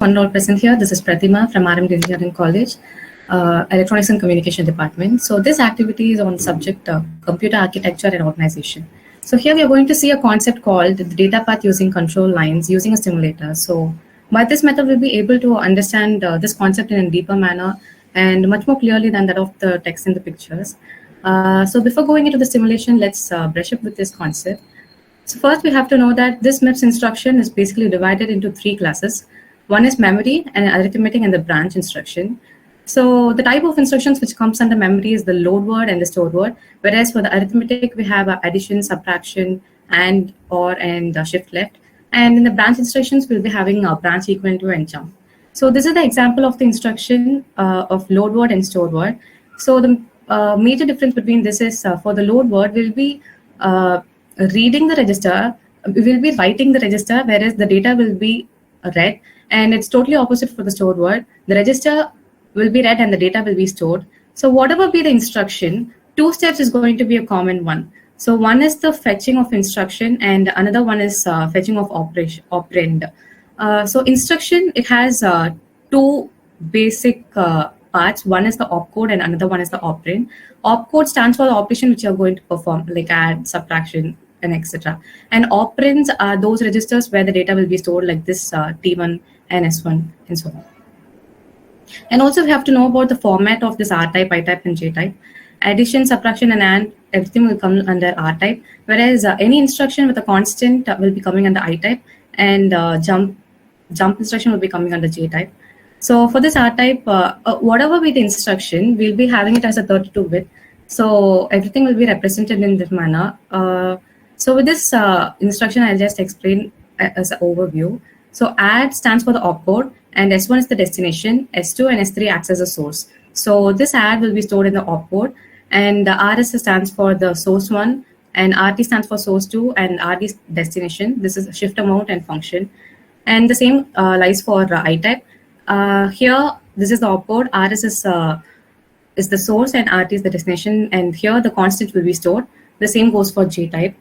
One all present here. This is Pratima from RMD Engineering College, Electronics and Communication Department. So this activity is on subject computer architecture and organization. So here we are going to see a concept called the data path using control lines using a simulator. So by this method, we'll be able to understand this concept in a deeper manner and much more clearly than that of the text in the pictures. So before going into the simulation, let's brush up with this concept. So first, we have to know that this MIPS instruction is basically divided into three classes. One is memory and arithmetic and the branch instruction. So the type of instructions which comes under memory is the load word and the store word, whereas for the arithmetic, we have addition, subtraction, and, or, and shift left. And in the branch instructions, we'll be having a branch equal to and jump. So this is the example of the instruction of load word and store word. So the major difference between this is for the load word, we'll be reading the register, we will be writing the register, whereas the data will be read, and it's totally opposite for the stored word. The register will be read and the data will be stored. So whatever be the instruction, two steps is going to be a common one. So one is the fetching of instruction and another one is fetching of operand. So instruction, it has two basic parts. One is the opcode and another one is the operand. Opcode stands for the operation which you are going to perform, like add, subtraction, and etc. And operands are those registers where the data will be stored, like this T1 and S1 and so on. And also we have to know about the format of this R type, I type, and J type. Addition, subtraction, and AND, everything will come under R type, whereas any instruction with a constant will be coming under I type, and jump instruction will be coming under J type. So for this R type, whatever be the instruction, we'll be having it as a 32-bit. So everything will be represented in this manner. So with this instruction, I'll just explain as an overview. So add stands for the opcode, and S1 is the destination, S2 and S3 acts as a source. So this add will be stored in the opcode, and the RS stands for the source 1, and RT stands for source 2, and RD is destination. This is shift amount and function. And the same lies for I type. Here, this is the opcode, RS is the source and RT is the destination, and here the constant will be stored. The same goes for J type.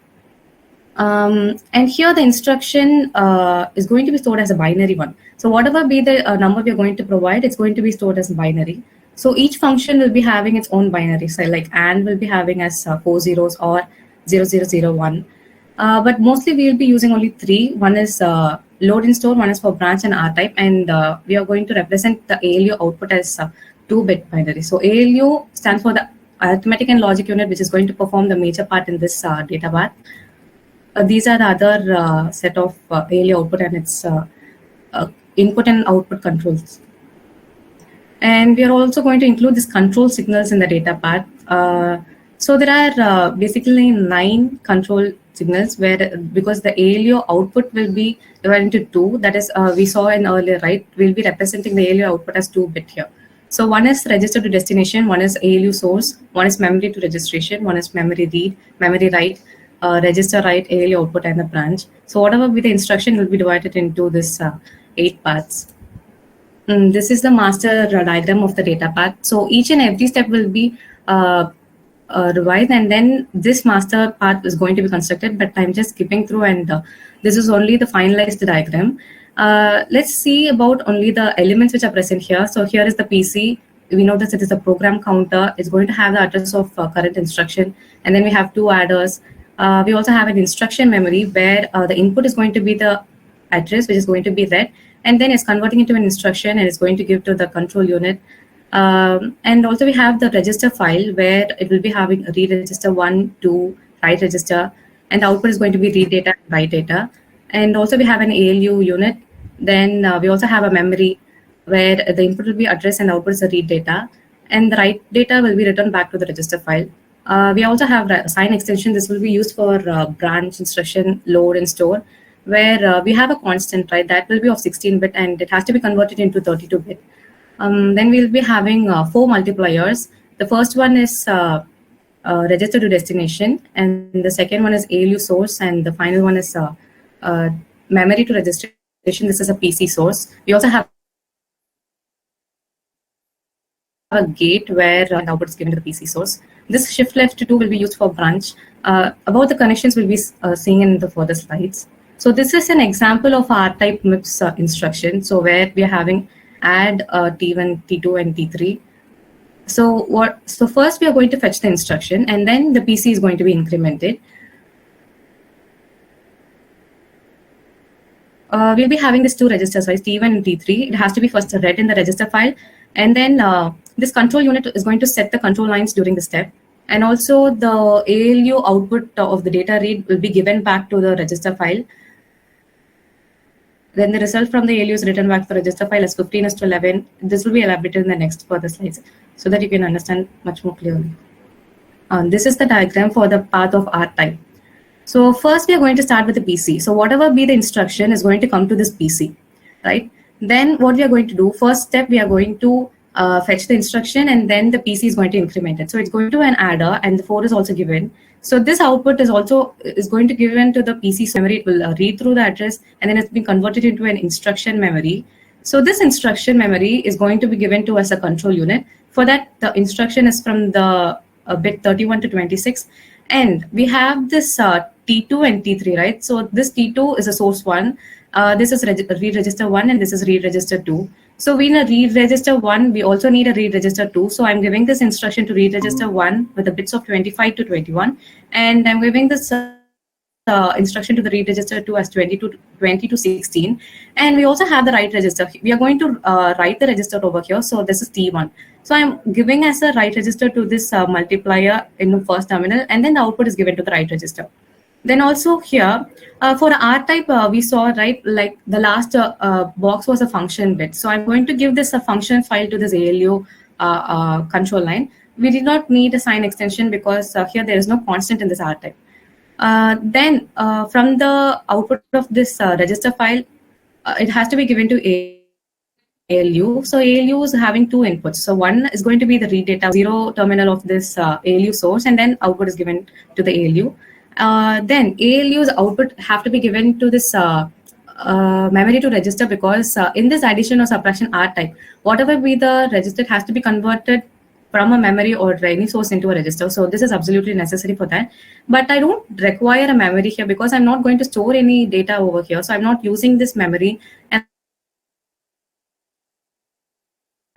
And here the instruction is going to be stored as a binary one. So whatever be the number we are going to provide, it's going to be stored as binary. So each function will be having its own binary. So like AND will be having as 4 zeros or 0001. But mostly we will be using only three. One is load and store, one is for branch and R type, and we are going to represent the ALU output as 2-bit binary. So ALU stands for the arithmetic and logic unit, which is going to perform the major part in this data path. These are the other set of ALU output and its input and output controls. And we are also going to include these control signals in the data path. So there are basically 9 control signals where, because the ALU output will be divided into 2, that is we saw in earlier, right? We'll be representing the ALU output as 2-bit here. So one is register to destination, one is ALU source, one is memory to registration, one is memory read, memory write, register write, ALU output, and the branch. So whatever be the instruction will be divided into this 8 parts. This is the master diagram of the data path. So each and every step will be revised, and then this master path is going to be constructed, but I'm just skipping through, and this is only the finalized diagram. Let's see about only the elements which are present here. So here is the PC. We know that it is a program counter. It's going to have the address of current instruction, and then we have 2 adders. We also have an instruction memory where the input is going to be the address, which is going to be read, and then it's converting into an instruction and it's going to give to the control unit. And also we have the register file where it will be having a read register 1, 2, write register, and the output is going to be read data and write data. And also we have an ALU unit. Then we also have a memory where the input will be address and the output is the read data, and the write data will be returned back to the register file. We also have assign extension. This will be used for branch instruction, load and store, where we have a constant, right? That will be of 16-bit and it has to be converted into 32-bit. Then we'll be having 4 multipliers. The first one is register to destination, and the second one is ALU source, and the final one is memory to registration. This is a PC source. We also have a gate where the output is given to the PC source. This shift left 2 will be used for branch. About the connections we'll be seeing in the further slides. So this is an example of R-type MIPS instruction. So where we are having add T1, T2, and T3. So first we are going to fetch the instruction, and then the PC is going to be incremented. We'll be having these two registers, right? T1 and T3. It has to be first read in the register file, and then this control unit is going to set the control lines during the step. And also the ALU output of the data read will be given back to the register file. Then the result from the ALU is written back to the register file as 15:11. This will be elaborated in the next further slides so that you can understand much more clearly. This is the diagram for the path of R-type. So first we are going to start with the PC. So whatever be the instruction is going to come to this PC, right? Then what we are going to do, first step, we are going to fetch the instruction, and then the PC is going to increment it. So it's going to an adder, and the 4 is also given. So this output is also going to given to the PC's memory. It will read through the address, and then it's been converted into an instruction memory. So this instruction memory is going to be given to us a control unit. For that, the instruction is from the bit 31 to 26. And we have this T2 and T3, right? So this T2 is a source 1. This is read register 1, and this is read register 2. So we need a read register 1. We also need a read register 2. So I'm giving this instruction to read register 1 with the bits of 25 to 21. And I'm giving this instruction to the read register 2 as 20 to 16. And we also have the write register. We are going to write the register over here. So this is T1. So I'm giving as a write register to this multiplier in the first terminal, and then the output is given to the write register. Then also here, for R-type, we saw, right, like the last box was a function bit. So I'm going to give this a function file to this ALU control line. We did not need a sign extension because here there is no constant in this R-type. Then from the output of this register file, it has to be given to ALU. So ALU is having two inputs. So one is going to be the read data 0 terminal of this ALU source, and then output is given to the ALU. Then ALU's output have to be given to this memory to register, because in this addition or subtraction R-type, whatever be the register has to be converted from a memory or any source into a register. So this is absolutely necessary for that. But I don't require a memory here because I'm not going to store any data over here. So I'm not using this memory and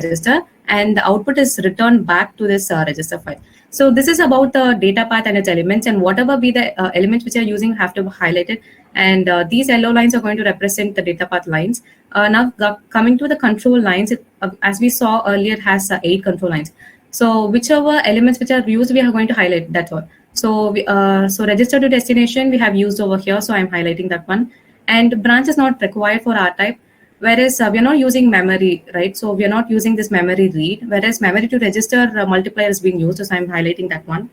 register, and the output is returned back to this register file. So this is about the data path and its elements, and whatever be the elements which are using have to be highlighted. And these yellow lines are going to represent the data path lines. Now coming to the control lines, as we saw earlier, it has 8 control lines. So whichever elements which are used, we are going to highlight, that's all. So so register to destination we have used over here, so I'm highlighting that one. And branch is not required for R-type, whereas we are not using memory, right? So we are not using this memory read, whereas memory to register multiplier is being used, so I'm highlighting that one.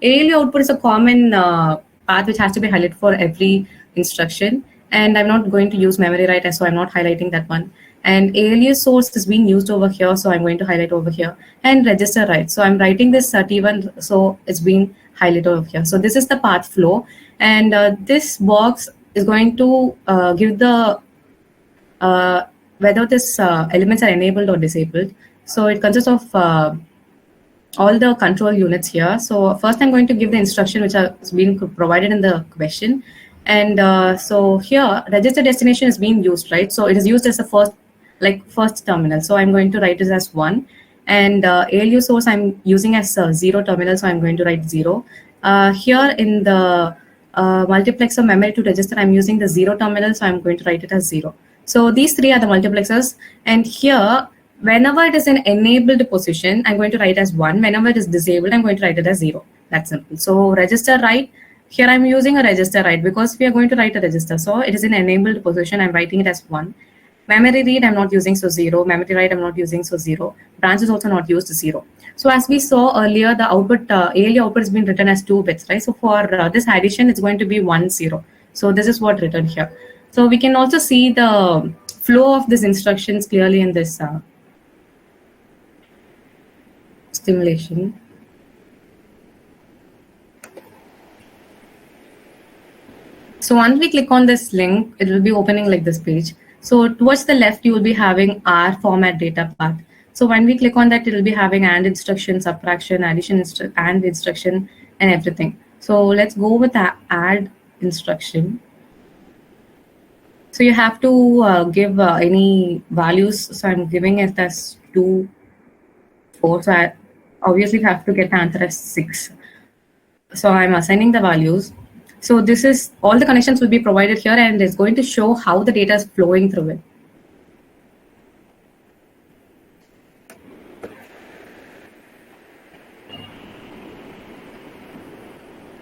ALU output is a common path which has to be highlighted for every instruction, and I'm not going to use memory write, so I'm not highlighting that one. And ALU source is being used over here, so I'm going to highlight over here. And register write, so I'm writing this T1, so it's being highlighted over here. So this is the path flow, and this box is going to give the whether this elements are enabled or disabled. So it consists of all the control units here. So first I'm going to give the instruction which has been provided in the question. And so here register destination is being used, right? So it is used as a first terminal. So I'm going to write it as 1. And ALU source I'm using as 0 terminal. So I'm going to write 0. Here in the multiplexer memory to register, I'm using the 0 terminal. So I'm going to write it as 0. So these 3 are the multiplexers. And here, whenever it is in enabled position, I'm going to write as 1. Whenever it is disabled, I'm going to write it as 0. That's simple. So register write, here I'm using a register write because we are going to write a register. So it is in enabled position. I'm writing it as 1. Memory read, I'm not using, so 0. Memory write, I'm not using, so 0. Branch is also not used, 0. So as we saw earlier, the output, ALU output has been written as 2 bits, right? So for this addition, it's going to be 1, 0. So this is what written here. So we can also see the flow of these instructions clearly in this simulation. So once we click on this link, it will be opening like this page. So towards the left, you will be having R format data path. So when we click on that, it will be having AND instruction, subtraction, addition, AND instruction, and everything. So let's go with the add instruction. So you have to give any values. So I'm giving it as 2, 4. So I obviously have to get the answer as 6. So I'm assigning the values. So this is all the connections will be provided here, and it's going to show how the data is flowing through it.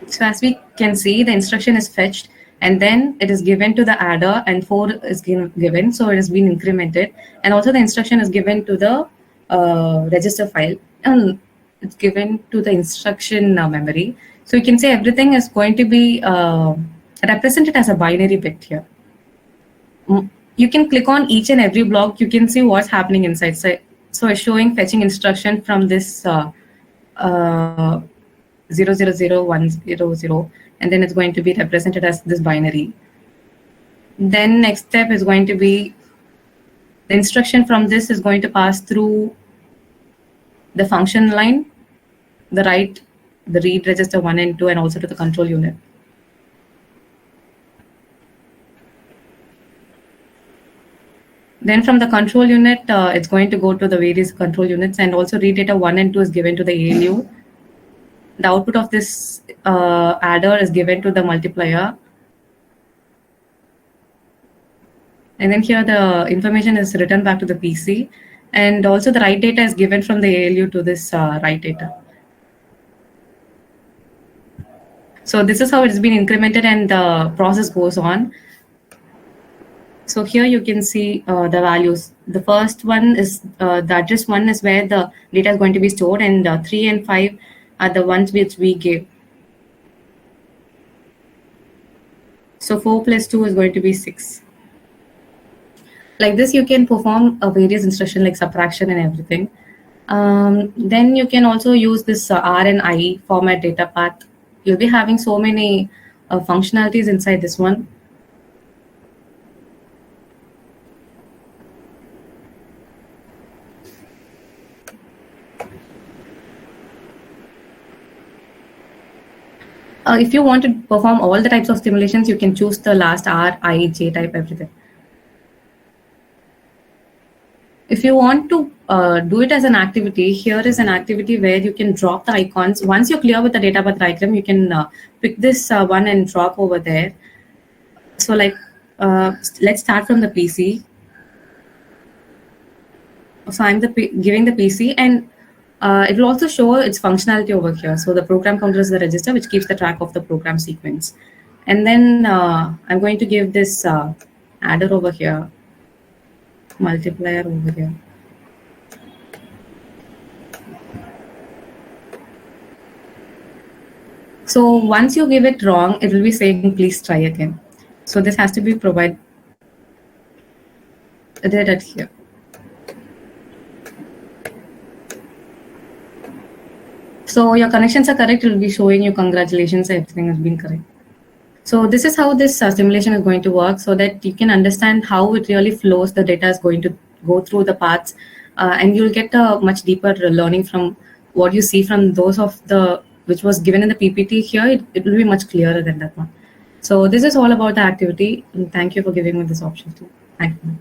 So as we can see, the instruction is fetched and then it is given to the adder, and 4 is given. So it has been incremented, and also the instruction is given to the register file, and it's given to the instruction memory. So you can say everything is going to be represented as a binary bit here. You can click on each and every block. You can see what's happening inside. So it's showing fetching instruction from this 0000100, and then it's going to be represented as this binary. Then next step is going to be the instruction from this is going to pass through the function line, the write, the read register 1 and 2, and also to the control unit. Then from the control unit, it's going to go to the various control units, and also read data 1 and 2 is given to the ALU. The output of this adder is given to the multiplier. And then here the information is returned back to the PC. And also the write data is given from the ALU to this write data. So this is how it's been incremented, and the process goes on. So here you can see the values. The first one is the address 1 is where the data is going to be stored, and 3 and 5 are the ones which we gave. So 4 plus 2 is going to be 6. Like this, you can perform various instructions like subtraction and everything. Then you can also use this R and I format data path. You'll be having so many functionalities inside this one. If you want to perform all the types of simulations, you can choose the last R, I, J type, everything. If you want to do it as an activity, here is an activity where you can drop the icons. Once you're clear with the data path diagram, you can pick this one and drop over there. So like, let's start from the PC. So I'm giving the PC, and it will also show its functionality over here. So the program counter is the register which keeps the track of the program sequence. And then I'm going to give this adder over here, multiplier over here. So once you give it wrong, it will be saying, please try again. So this has to be provided here. So your connections are correct. It will be showing you congratulations, everything has been correct. So this is how this simulation is going to work, so that you can understand how it really flows. The data is going to go through the paths, and you'll get a much deeper learning from what you see from those of the which was given in the PPT here. It will be much clearer than that one. So this is all about the activity. And thank you for giving me this option too. Thank you.